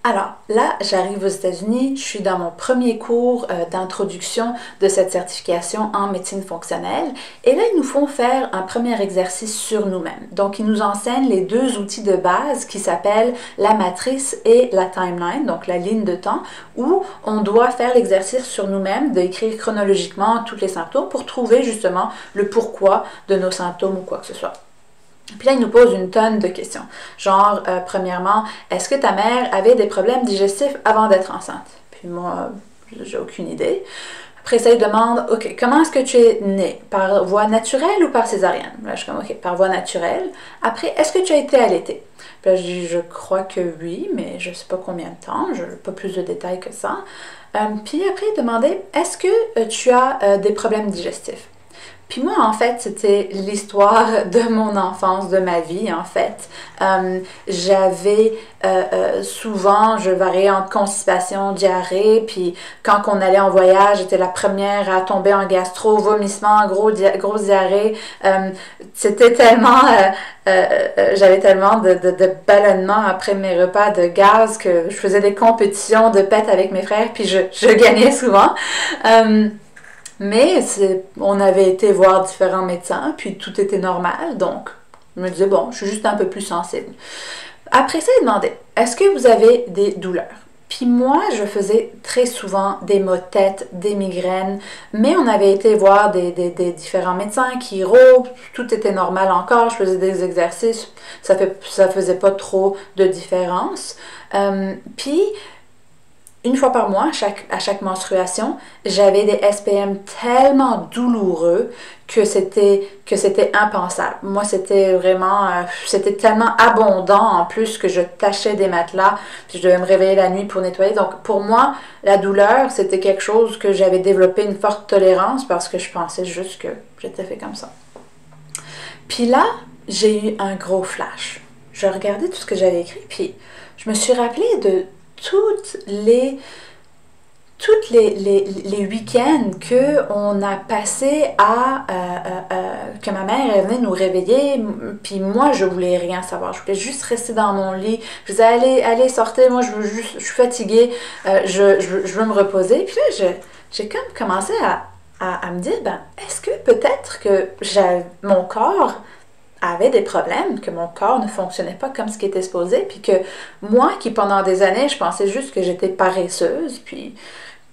Alors là, j'arrive aux États-Unis, je suis dans mon premier cours d'introduction de cette certification en médecine fonctionnelle et là, ils nous font faire un premier exercice sur nous-mêmes. Donc, ils nous enseignent les deux outils de base qui s'appellent la matrice et la timeline, donc la ligne de temps, où on doit faire l'exercice sur nous-mêmes, d'écrire chronologiquement tous les symptômes pour trouver justement le pourquoi de nos symptômes ou quoi que ce soit. Puis là, il nous pose une tonne de questions. Genre, premièrement, est-ce que ta mère avait des problèmes digestifs avant d'être enceinte? Puis moi, j'ai aucune idée. Après ça, il demande, OK, comment est-ce que tu es née? Par voie naturelle ou par césarienne? Là, je suis comme, OK, par voie naturelle. Après, est-ce que tu as été allaitée? Puis là, je dis, je crois que oui, mais je ne sais pas combien de temps, je n'ai pas plus de détails que ça. Puis après, il demandait, est-ce que tu as des problèmes digestifs? Puis moi, en fait, c'était l'histoire de mon enfance, de ma vie, en fait. J'avais souvent, je variais entre constipation, diarrhée, puis quand on allait en voyage, j'étais la première à tomber en gastro, vomissement, grosse diarrhée. C'était tellement, j'avais tellement de ballonnements après mes repas de gaz que je faisais des compétitions de pète avec mes frères, puis je gagnais souvent. Mais on avait été voir différents médecins, puis tout était normal, donc je me disais, bon, je suis juste un peu plus sensible. Après ça, il demandait, est-ce que vous avez des douleurs? Puis moi, je faisais très souvent des maux de tête, des migraines, mais on avait été voir des différents médecins, chiro, tout était normal encore, je faisais des exercices, ça faisait pas trop de différence. Puis, une fois par mois, à chaque menstruation, j'avais des SPM tellement douloureux que c'était impensable. Moi, c'était vraiment, c'était tellement abondant en plus que je tachais des matelas, puis je devais me réveiller la nuit pour nettoyer. Donc, pour moi, la douleur, c'était quelque chose que j'avais développé une forte tolérance parce que je pensais juste que j'étais fait comme ça. Puis là, j'ai eu un gros flash. Je regardais tout ce que j'avais écrit, puis je me suis rappelé de toutes les week-ends qu'on a passé que ma mère elle venait nous réveiller, puis moi je voulais rien savoir, je voulais juste rester dans mon lit, je disais allez sortez, moi je suis fatiguée, je veux me reposer, puis là j'ai comme commencé à me dire, ben est-ce que peut-être que mon corps avait des problèmes, que mon corps ne fonctionnait pas comme ce qui était supposé, puis que moi, qui pendant des années, je pensais juste que j'étais paresseuse, puis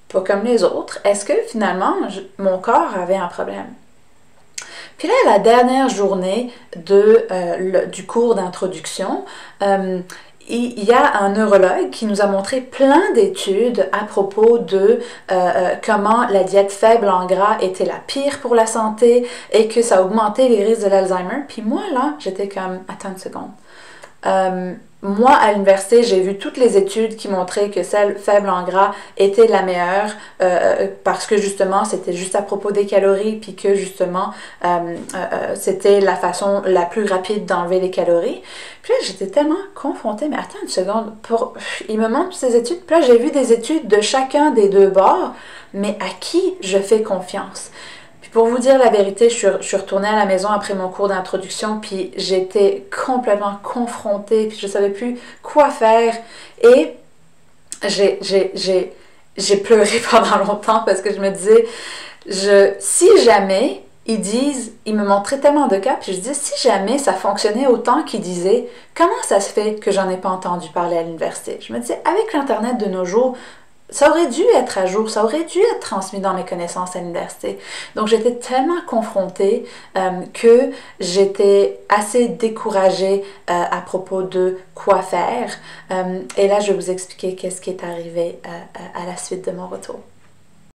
pas comme les autres, est-ce que finalement, mon corps avait un problème? Puis là, la dernière journée du cours d'introduction, il y a un neurologue qui nous a montré plein d'études à propos de comment la diète faible en gras était la pire pour la santé et que ça augmentait les risques de l'Alzheimer. Puis moi, là, j'étais comme, attends une seconde. Moi, à l'université, j'ai vu toutes les études qui montraient que celle faible en gras était la meilleure parce que justement, c'était juste à propos des calories puis que justement, c'était la façon la plus rapide d'enlever les calories. Puis là, j'étais tellement confrontée, mais attends une seconde, il me montre toutes ces études. Puis là, j'ai vu des études de chacun des deux bords, mais à qui je fais confiance? Pour vous dire la vérité, je suis retournée à la maison après mon cours d'introduction, puis j'étais complètement confrontée, puis je ne savais plus quoi faire. Et j'ai pleuré pendant longtemps parce que je me disais, si jamais ils me montraient tellement de cas, puis je disais, si jamais ça fonctionnait autant qu'ils disaient, comment ça se fait que j'en ai pas entendu parler à l'université? Je me disais, avec l'Internet de nos jours, ça aurait dû être à jour, ça aurait dû être transmis dans mes connaissances à l'université. Donc j'étais tellement confrontée que j'étais assez découragée à propos de quoi faire. Et là, je vais vous expliquer qu'est-ce qui est arrivé à la suite de mon retour.